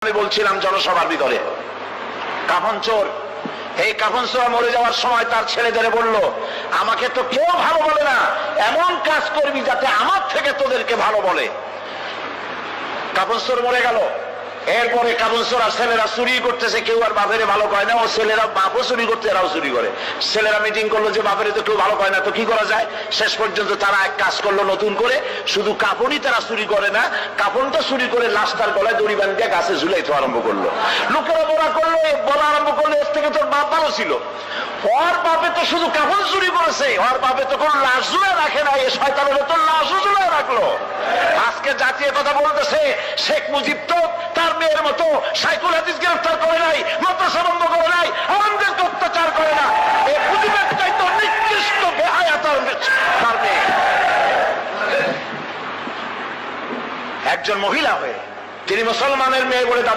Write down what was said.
আমি বলছিলাম জনসভার ভিতরে, কাফন চোর, এই কাফন চোর মরে যাওয়ার সময় তার ছেলেদের বলল, আমাকে তো কেউ ভালো বলে না, এমন কাজ করবি যাতে আমার থেকে তোদেরকে ভালো বলে। কাফন চোর মরে গেল। এরপরে কাফন চোর আর ছেলেরা চুরি করতেছে, কেউ আর বাপেরে ভালো কয় না, ও ছেলেরা বাপও চুরি করতে, এরাও চুরি করে। ছেলেরা মিটিং করলো যে বাপেরে তো কেউ ভালো কয় না, তো কি করা যায়। শেষ পর্যন্ত তারা এক কাজ করলো নতুন করে, শুধু কাপড়ই তারা চুরি করে না, কাপড়টা চুরি করে লাশটার গলায় দড়ি বাঁধিয়ে গাছে ঝুলাইতে আরম্ভ করলো। লোকেরা বলা আরম্ভ করলো, এর থেকে তোর বাপ ভালো ছিল। ওর বাপে তো শুধু কাপড় চুরি করেছে, ওর বাপে তো কোন লাশ ঝুলে রাখে না, এ শয়তানের তো লাশও ঝুলে রাখলো। আজকে জাতীয় কথা বলতেছে, শেখ মুজিব তো তার মেয়ের মতো সাইকুল হাদিস গ্রেফতার করে নাই, মাদ্রাসা বন্ধ করে নাই, আমাদেরকে অত্যাচার করে না। এই মুজিবের চাইতে নিকৃষ্ট বেহায়া তার মেয়ে। একজন মহিলা হয়ে তিনি মুসলমানের মেয়ে বলে দাবি